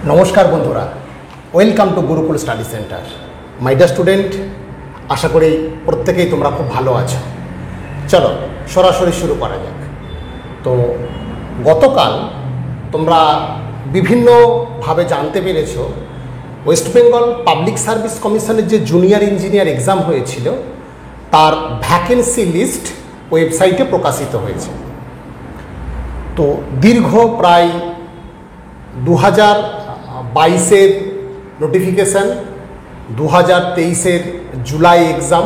নমস্কার বন্ধুরা, welcome to Gurukul study centre. My dear student, আশা করি প্রত্যেকেই তোমরা খুব ভালো আছো। চলো সরাসরি শুরু করা যাক। তো গতকাল তোমরা বিভিন্নভাবে জানতে পেরেছো ওয়েস্ট বেঙ্গল পাবলিক সার্ভিস কমিশনের যে জুনিয়র ইঞ্জিনিয়ার এক্সাম হয়েছিল তার ভ্যাকেন্সি লিস্ট ওয়েবসাইটে প্রকাশিত হয়েছে। তো দীর্ঘ প্রায় 2022-এর নোটিফিকেশান, 2023-এর জুলাই এক্সাম,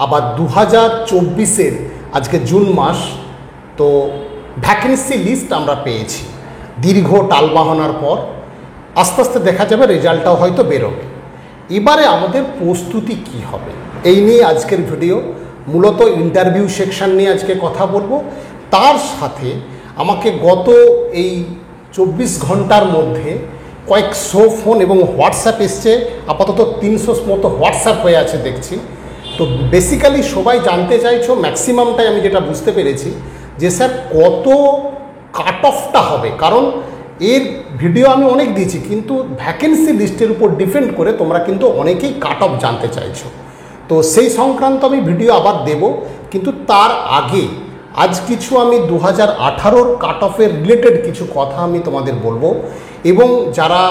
আবার 2024-এর আজকে জুন মাস, তো ভ্যাকেন্সি লিস্ট আমরা পেয়েছি দীর্ঘ টালবাহানার পর। আস্তে আস্তে দেখা যাবে, রেজাল্টটাও হয়তো বেরোবে। এবারে আমাদের প্রস্তুতি কি হবে এই নিয়ে আজকের ভিডিও। মূলত ইন্টারভিউ সেকশন নিয়ে আজকে কথা বলবো। তার সাথে আমাকে গত এই 24 ঘন্টার মধ্যে কয়েকশো ফোন এবং হোয়াটসঅ্যাপ এসছে, আপাতত 300 মতো হোয়াটসঅ্যাপ হয়ে আছে দেখছি। তো বেসিক্যালি সবাই জানতে চাইছো, ম্যাক্সিমামটাই আমি যেটা বুঝতে পেরেছি, যে স্যার কত কাট অফটা হবে। কারণ এর ভিডিও আমি অনেক দিয়েছি, কিন্তু ভ্যাকেন্সি লিস্টের উপর ডিপেন্ড করে তোমরা কিন্তু অনেকেই কাট অফ জানতে চাইছো। তো সেই সংক্রান্ত আমি ভিডিও আবার দেব, কিন্তু তার আগে আজ কিছু আমি 2018-র কাট অফের রিলেটেড কিছু কথা আমি তোমাদের বলবো। এবং যারা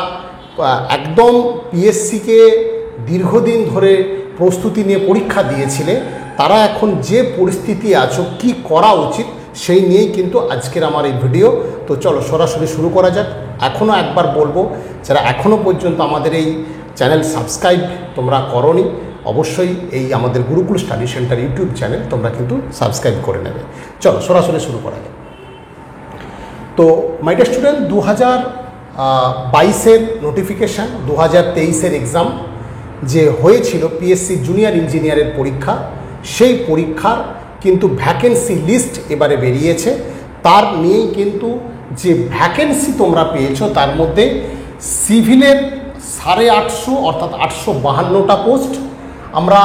একদম পিএসসিকে দীর্ঘদিন ধরে প্রস্তুতি নিয়ে পরীক্ষা দিয়েছিলে, তারা এখন যে পরিস্থিতি আছো, কি করা উচিত, সেই নিয়েই কিন্তু আজকের আমার এই ভিডিও। তো চলো সরাসরি শুরু করা যাক। এখনও একবার বলবো, যারা এখনও পর্যন্ত আমাদের এই চ্যানেল সাবস্ক্রাইব তোমরা করোনি, অবশ্যই এই আমাদের Gurukul study centre YouTube channel তোমরা কিন্তু সাবস্ক্রাইব করে নেবে। চলো সরাসরি শুরু করা যায়। তো মাই ডিয়ার স্টুডেন্ট, 2022-এর নোটিফিকেশান, 2023-এর এক্সাম যে হয়েছিল পিএসসি জুনিয়র ইঞ্জিনিয়ারের পরীক্ষা, সেই পরীক্ষার কিন্তু ভ্যাকেন্সি লিস্ট এবারে বেরিয়েছে। তার নিয়েই কিন্তু যে ভ্যাকেন্সি তোমরা পেয়েছো, তার মধ্যে সিভিলের 850 অর্থাৎ 852টা পোস্ট। আমরা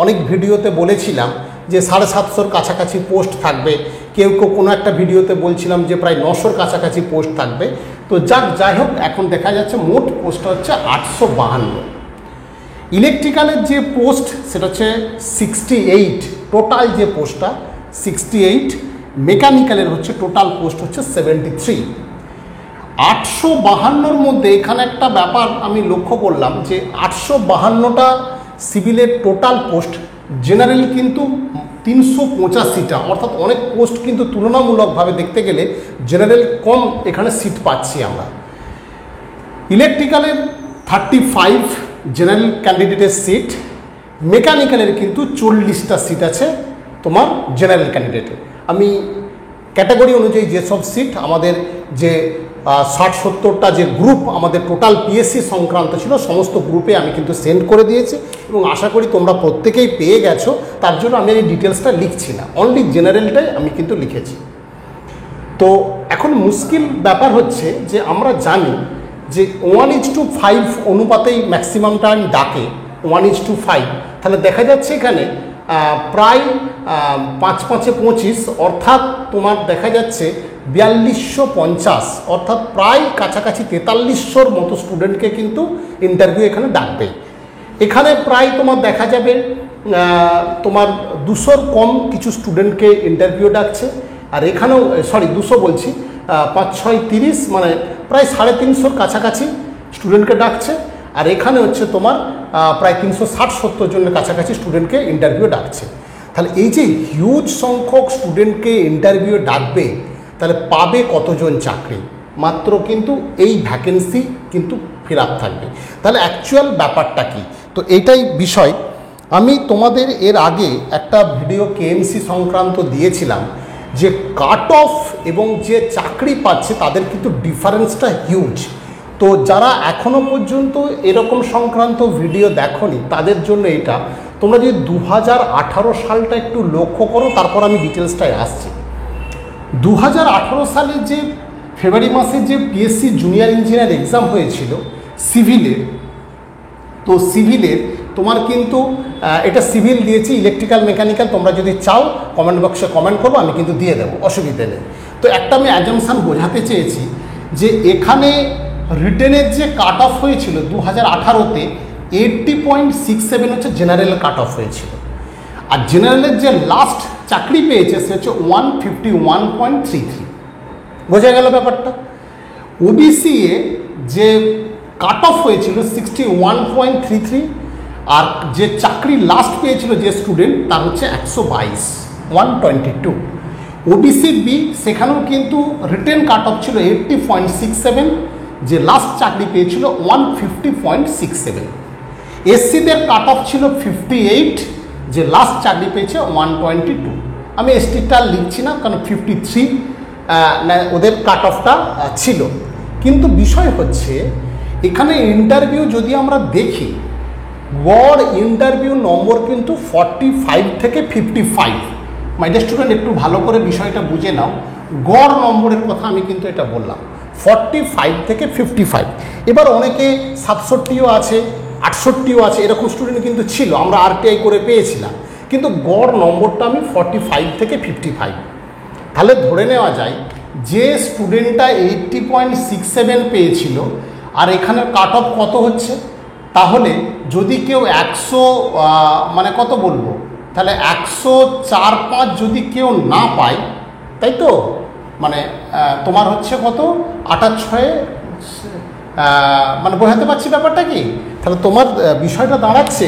অনেক ভিডিওতে বলেছিলাম যে 750-র কাছাকাছি পোস্ট থাকবে, কেউ কোনো একটা ভিডিওতে বলছিলাম যে প্রায় 900-র কাছাকাছি পোস্ট থাকবে। তো যাই হোক, এখন দেখা যাচ্ছে মোট পোস্ট হচ্ছে 852। ইলেকট্রিক্যালের যে পোস্ট সেটা হচ্ছে 68, টোটাল যে পোস্টটা 68। মেকানিক্যালের হচ্ছে টোটাল পোস্ট হচ্ছে 73। 852-র মধ্যে এখানে একটা ব্যাপার আমি লক্ষ্য করলাম যে 852টা সিভিলের টোটাল পোস্ট, জেনারেল কিন্তু 385টা, অর্থাৎ অনেক পোস্ট কিন্তু তুলনামূলকভাবে দেখতে গেলে জেনারেল কম এখানে সিট পাচ্ছি আমরা। ইলেকট্রিক্যালের 35 জেনারেল ক্যান্ডিডেটের সিট, মেকানিক্যালের কিন্তু 40টা সিট আছে তোমার জেনারেল ক্যান্ডিডেটে। আমি ক্যাটাগরি অনুযায়ী যেসব সিট আমাদের যে 60-70টা যে গ্রুপ আমাদের টোটাল পিএসসি সংক্রান্ত ছিল, সমস্ত গ্রুপে আমি কিন্তু সেন্ড করে দিয়েছি এবং আশা করি তোমরা প্রত্যেকেই পেয়ে গেছো। তার জন্য আমি এই ডিটেলসটা লিখছি না, অনলি জেনারেলটাই আমি কিন্তু লিখেছি। তো এখন মুশকিল ব্যাপার হচ্ছে যে আমরা জানি যে 1:5 অনুপাতেই ম্যাক্সিমাম টাইম ডাকে, 1:5। তাহলে দেখা যাচ্ছে এখানে প্রায় 5×5=25, অর্থাৎ তোমার দেখা যাচ্ছে 4250, অর্থাৎ প্রায় কাছাকাছি 4300-র মতো স্টুডেন্টকে কিন্তু ইন্টারভিউ এখানে ডাকবে। এখানে প্রায় তোমার দেখা যাবে তোমার 200-র কম কিছু স্টুডেন্টকে ইন্টারভিউ ডাকছে। আর এখানেও 200 বলছি, 5×6 30, মানে প্রায় 350-র কাছাকাছি স্টুডেন্টকে ডাকছে। আর এখানে হচ্ছে তোমার প্রায় 360-70 জনের কাছাকাছি স্টুডেন্টকে ইন্টারভিউ ডাকছে। তাহলে এই যে হিউজ সংখ্যক স্টুডেন্টকে ইন্টারভিউ ডাকবে, তাহলে পাবে কতজন চাকরি? মাত্র কিন্তু এই ভ্যাকেন্সি কিন্তু ফিল আপ থাকবে। তাহলে অ্যাকচুয়াল ব্যাপারটা কি? তো এইটাই বিষয়। আমি তোমাদের এর আগে একটা ভিডিও কেএমসি সংক্রান্ত দিয়েছিলাম যে কাট অফ এবং যে চাকরি পাচ্ছে তাদের কিন্তু ডিফারেন্সটা হিউজ। তো যারা এখনও পর্যন্ত এরকম সংক্রান্ত ভিডিও দেখোনি, তাদের জন্য এটা। তোমরা যদি 2018 সালটা একটু লক্ষ্য করো, তারপর আমি ডিটেলসটায় আসছি। 2018 সালে যে ফেব্রুয়ারি মাসে যে পিএসসি জুনিয়র ইঞ্জিনিয়ার এক্সাম হয়েছিল সিভিলের, তো সিভিলের তোমার কিন্তু এটা সিভিল দিয়েছি, ইলেকট্রিক্যাল মেকানিক্যাল তোমরা যদি চাও কমেন্ট বক্সে কমেন্ট করবো, আমি কিন্তু দিয়ে দেবো, অসুবিধে নেই। তো একটা আমি অ্যাজাম্পশন বোঝাতে চেয়েছি যে এখানে রিটেনের যে কাট অফ হয়েছিল 2018-তে 80.67 হচ্ছে জেনারেল কাট অফ হয়েছিল, আর জেনারেলের যে লাস্ট চাকরি পেয়েছে সে হচ্ছে 151.33। বোঝা গেল ব্যাপারটা। ওবিসি এ যে কাট অফ হয়েছিল 61.33, আর যে চাকরি লাস্ট পেয়েছিল যে স্টুডেন্ট তার হচ্ছে 122। ওবিসি বি সেখানেও কিন্তু রিটেন কাট অফ ছিল 80.67, যে লাস্ট চাকরি পেয়েছিল 150.67। এসসিদের কাট অফ ছিল 58, যে লাস্ট চাকরি পেয়েছে 122। আমি এসটিটা লিখছি না কারণ 53 ওদের কাট অফটা ছিল। কিন্তু বিষয় হচ্ছে এখানে ইন্টারভিউ যদি আমরা দেখি, গড় ইন্টারভিউ নম্বর কিন্তু 45 থেকে 55। মাই ডিয়ার স্টুডেন্ট, একটু ভালো করে বিষয়টা বুঝে নাও, গড় নম্বরের কথা আমি কিন্তু এটা বললাম 45 থেকে 55। এবার অনেকে 67ও আছে, 68ও আছে, এরকম স্টুডেন্ট কিন্তু ছিল, আমরা আরটিআই করে পেয়েছিলাম, কিন্তু গড় নম্বরটা আমি 45 থেকে 55। তাহলে ধরে নেওয়া যায় যে স্টুডেন্টটা 80.67 পেয়েছিল আর এখানে কাট অফ কত হচ্ছে, তাহলে যদি কেউ 100 মানে কত বলবো, তাহলে 104.5 যদি কেউ না পায়, তাই তো, মানে তোমার হচ্ছে কত 8-6 মানে বোঝাতে পারছি ব্যাপারটা কি। তাহলে তোমার বিষয়টা দাঁড়াচ্ছে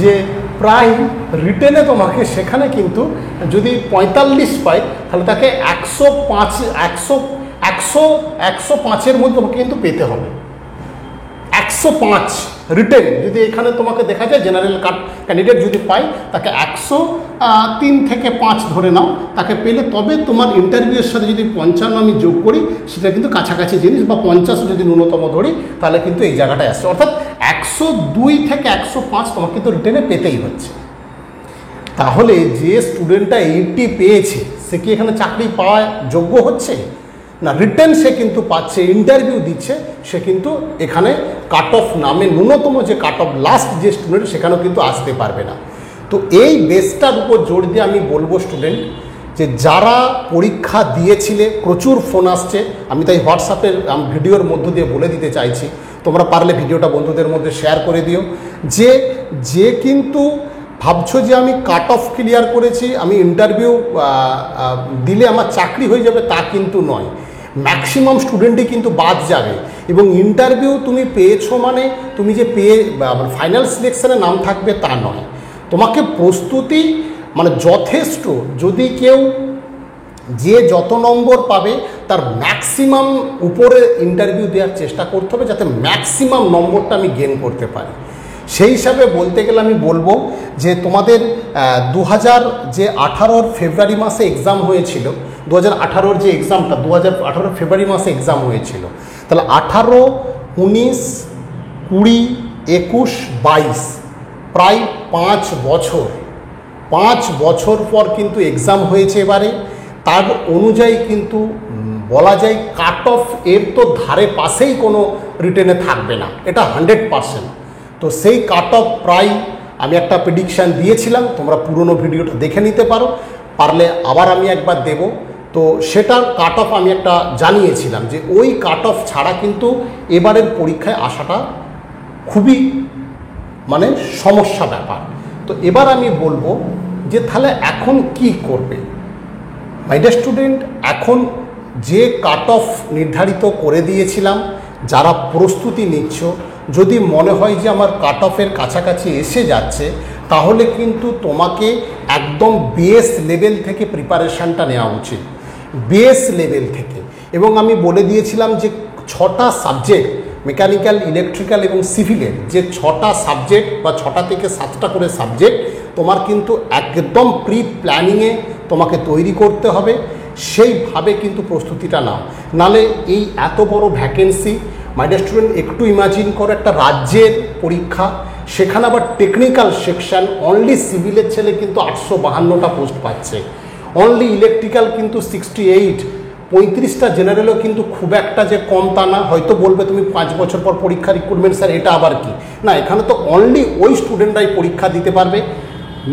যে প্রায় রিটেনে তোমাকে সেখানে কিন্তু যদি 45 পায় তাহলে তাকে 105-105-105-এর মধ্যে তোমাকে কিন্তু পেতে হবে। 105 রিটেন যদি এখানে তোমাকে দেখা যায় জেনারেল ক্যান্ডিডেট যদি পাই তাকে 103 থেকে 5 ধরে নাও, তাকে পেলে তবে তোমার ইন্টারভিউয়ের সাথে যদি 55 আমি যোগ করি সেটা কিন্তু কাছাকাছি জিনিস, বা 50 যদি ন্যূনতম ধরি তাহলে কিন্তু এই জায়গাটায় আসছে, অর্থাৎ 102 থেকে 105 তোমাকে কিন্তু রিটেনে পেতেই হচ্ছে। তাহলে যে স্টুডেন্টটা 80 পেয়েছে সে কি এখানে চাকরি পাওয়ার যোগ্য হচ্ছে না? রিটেন সে কিন্তু পাচ্ছে, ইন্টারভিউ দিচ্ছে, সে কিন্তু এখানে কাট অফ নামে ন্যূনতম যে কাট অফ লাস্ট যে স্টুডেন্ট সেখানেও কিন্তু আসতে পারবে না। তো এই বেসটার উপর জোর দিয়ে আমি বলবো স্টুডেন্ট যে যারা পরীক্ষা দিয়েছিলে, প্রচুর ফোন আসছে, আমি তাই হোয়াটসঅ্যাপের ভিডিওর মধ্য দিয়ে বলে দিতে চাইছি, তোমরা পারলে ভিডিওটা বন্ধুদের মধ্যে শেয়ার করে দিও, যে কিন্তু ভাবছো যে আমি কাট অফ ক্লিয়ার করেছি, আমি ইন্টারভিউ দিলে আমার চাকরি হয়ে যাবে, তা কিন্তু নয়। ম্যাক্সিমাম স্টুডেন্টই কিন্তু বাদ যাবে, এবং ইন্টারভিউ তুমি পেয়েছো মানে তুমি যে পেয়ে ফাইনাল সিলেকশানে নাম থাকবে তা নয়। তোমাকে প্রস্তুতি মানে যথেষ্ট, যদি কেউ যে যত নম্বর পাবে তার ম্যাক্সিমাম উপরে ইন্টারভিউ দেওয়ার চেষ্টা করতে হবে, যাতে ম্যাক্সিমাম নম্বরটা আমি গেন করতে পারি। সেই হিসাবে বলতে গেলে আমি বলবো যে তোমাদের 2018 ফেব্রুয়ারি মাসে এক্সাম হয়েছিল, 2018 যে এক্সামটা 2018 ফেব্রুয়ারি মাসে এক্সাম হয়েছিল, তাহলে 18, 19, 20, 21, 22 প্রায় 5 বছর পর কিন্তু এক্সাম হয়েছে এবারে। তার অনুযায়ী কিন্তু বলা যায় কাট অফ এর তো ধারে পাশেই কোনো রিটেনে থাকবে না, এটা 100%। তো সেই কাট অফ প্রায় আমি একটা প্রেডিকশান দিয়েছিলাম, তোমরা পুরনো ভিডিওটা দেখে নিতে পারো, পারলে আবার আমি একবার দেব। তো সেটার কাট অফ আমি একটা জানিয়েছিলাম যে ওই কাট অফ ছাড়া কিন্তু এবারের পরীক্ষায় আসাটা খুবই মানে সমস্যা ব্যাপার। তো এবার আমি বলবো যে তাহলে এখন কি করবে মাই ডিয়ার স্টুডেন্ট। এখন যে কাট অফ নির্ধারিত করে দিয়েছিলাম, যারা প্রস্তুতি নিচ্ছ, যদি মনে হয় যে আমার কাট অফের কাছাকাছি এসে যাচ্ছে, তাহলে কিন্তু তোমাকে একদম বেস লেভেল থেকে প্রিপারেশানটা নেওয়া উচিত, বেস লেভেল থেকে। এবং আমি বলে দিয়েছিলাম যে 6টা সাবজেক্ট, মেকানিক্যাল, ইলেকট্রিক্যাল এবং সিভিলের যে 6টা সাবজেক্ট বা 6টা থেকে 7টা করে সাবজেক্ট তোমার কিন্তু একদম প্রি প্ল্যানিংয়ে তোমাকে তৈরি করতে হবে, সেইভাবে কিন্তু প্রস্তুতিটা নাও। নালে এই এত বড় ভ্যাকেন্সি, মাই ডিয়ার স্টুডেন্ট একটু ইমাজিন করো একটা রাজ্যের পরীক্ষা, সেখানে আবার টেকনিক্যাল সেকশন, অনলি সিভিলের ছেলে কিন্তু 852টা পোস্ট পাচ্ছে, অনলি ইলেকট্রিক্যাল কিন্তু 68, 35টা জেনারেলও কিন্তু খুব একটা যে কম তা না। হয়তো বলবে তুমি 5 বছর পর পরীক্ষা রিক্রুটমেন্ট স্যার এটা আবার কি না, এখানে তো অনলি ওই স্টুডেন্টরাই পরীক্ষা দিতে পারবে।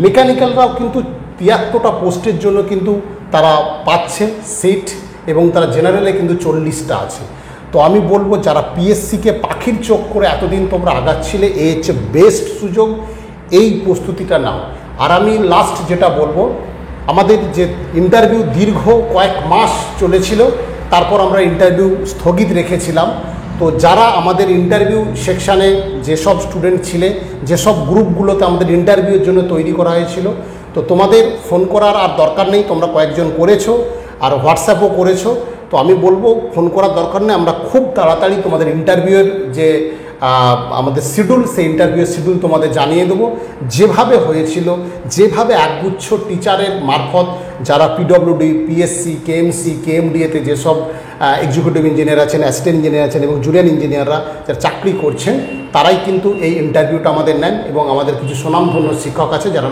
মেকানিক্যালরাও কিন্তু 73টা পোস্টের জন্য কিন্তু তারা পাচ্ছে সিট, এবং তারা জেনারেলে কিন্তু 40টা আছে। তো আমি বলবো যারা পিএসসিকে পাখির চোখ করে এতদিন তোমরা আগাচ্ছিলে, এই হচ্ছে বেস্ট সুযোগ, এই প্রস্তুতিটা নাও। আর আমি লাস্ট যেটা বলবো, আমাদের যে ইন্টারভিউ দীর্ঘ কয়েক মাস চলেছিল, তারপর আমরা ইন্টারভিউ স্থগিত রেখেছিলাম। তো যারা আমাদের ইন্টারভিউ সেকশানে যেসব স্টুডেন্ট ছিলে, যেসব গ্রুপগুলোতে আমাদের ইন্টারভিউর জন্য তৈরি করা হয়েছিল, তো তোমাদের ফোন করার আর দরকার নেই, তোমরা কয়েকজন করেছো আর হোয়াটসঅ্যাপও করেছো। তো আমি বলবো ফোন করার দরকার নেই, আমরা খুব তাড়াতাড়ি তোমাদের ইন্টারভিউয়ের যে আমাদের শিডিউল, সেই ইন্টারভিউয়ের শিডিউল তোমাদের জানিয়ে দেবো। যেভাবে হয়েছিল, যেভাবে একগুচ্ছ টিচারের মারফত যারা পিডব্লিউডি, পিএসসি, কেএমসি, কেএমডিএতে যেসব এক্সিকিউটিভ ইঞ্জিনিয়ার আছেন, অ্যাসিস্ট্যান্ট ইঞ্জিনিয়ার আছেন এবং জুনিয়র ইঞ্জিনিয়াররা যারা চাকরি করছেন, তারাই কিন্তু এই ইন্টারভিউটা আমাদের নেন। এবং আমাদের কিছু সুনামধন্য শিক্ষক আছে যারা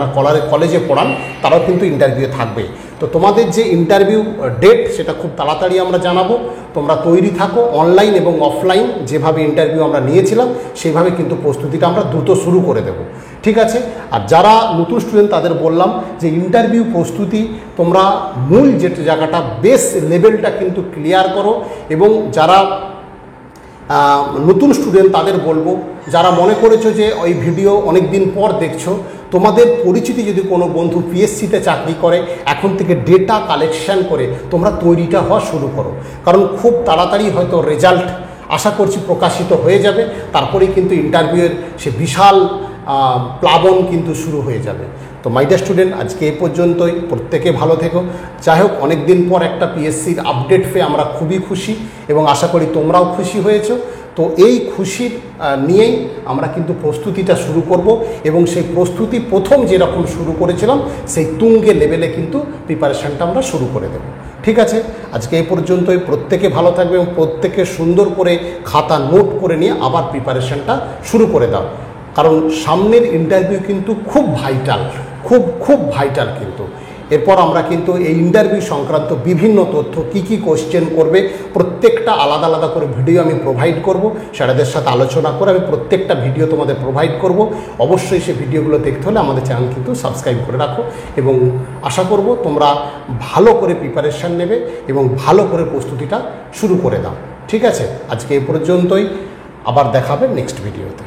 কলেজে পড়ান, তারাও কিন্তু ইন্টারভিউ থাকবে। তো তোমাদের যে ইন্টারভিউ ডেট সেটা খুব তাড়াতাড়ি আমরা জানাবো, তোমরা তৈরি থাকো। অনলাইন এবং অফলাইন যেভাবে ইন্টারভিউ আমরা নিয়েছিলাম সেইভাবে কিন্তু প্রস্তুতিটা আমরা দ্রুত শুরু করে দেব, ঠিক আছে? আর যারা নতুন স্টুডেন্ট তাদের বললাম যে ইন্টারভিউ প্রস্তুতি তোমরা মূল যে জায়গাটা, বেস লেভেলটা কিন্তু ক্লিয়ার করো। এবং যারা নতুন স্টুডেন্ট তাদের বলবো, যারা মনে করেছো যে ওই ভিডিও অনেক দিন পর দেখছো, তোমাদের পরিচিতি যদি কোনো বন্ধু পিএসসিতে চাকরি করে, এখন থেকে ডেটা কালেকশান করে তোমরা তৈরিটা হওয়া শুরু করো। কারণ খুব তাড়াতাড়ি হয়তো রেজাল্ট আশা করছি প্রকাশিত হয়ে যাবে, তারপরেই কিন্তু ইন্টারভিউয়ের সে বিশাল প্লাবন কিন্তু শুরু হয়ে যাবে। তো মাই ডিয়ার স্টুডেন্ট, আজকে এই পর্যন্তই। প্রত্যেকে ভালো থেকো। যাই হোক, অনেক দিন পর একটা পিএসসির আপডেট পেয়ে আমরা খুবই খুশি এবং আশা করি তোমরাও খুশি হয়েছো। তো এই খুশির নিয়েই আমরা কিন্তু প্রস্তুতিটা শুরু করব এবং সেই প্রস্তুতি প্রথম যেরকম শুরু করেছিলাম সেই তুঙ্গে লেভেলে কিন্তু প্রিপারেশানটা আমরা শুরু করে দেব, ঠিক আছে? আজকে এই পর্যন্তই। প্রত্যেকে ভালো থাকবে এবং প্রত্যেকে সুন্দর করে খাতা নোট করে নিয়ে আবার প্রিপারেশানটা শুরু করে দাও। কারণ সামনের ইন্টারভিউ কিন্তু খুব ভাইটাল, খুব ভাইটাল কিন্তু। এরপর আমরা কিন্তু এই ইন্টারভিউ সংক্রান্ত বিভিন্ন তথ্য, কি কোশ্চেন করবে, প্রত্যেকটা আলাদা আলাদা করে ভিডিও আমি প্রোভাইড করব। স্যারেদের সাথে আলোচনা করে আমি প্রত্যেকটা ভিডিও তোমাদের প্রোভাইড করব। অবশ্যই সেই ভিডিওগুলো দেখতে হলে আমাদের চ্যানেল কিন্তু সাবস্ক্রাইব করে রাখো এবং আশা করব তোমরা ভালো করে প্রিপারেশান নেবে এবং ভালো করে প্রস্তুতিটা শুরু করে দাও, ঠিক আছে? আজকে এই পর্যন্তই, আবার দেখাবে নেক্সট ভিডিওতে।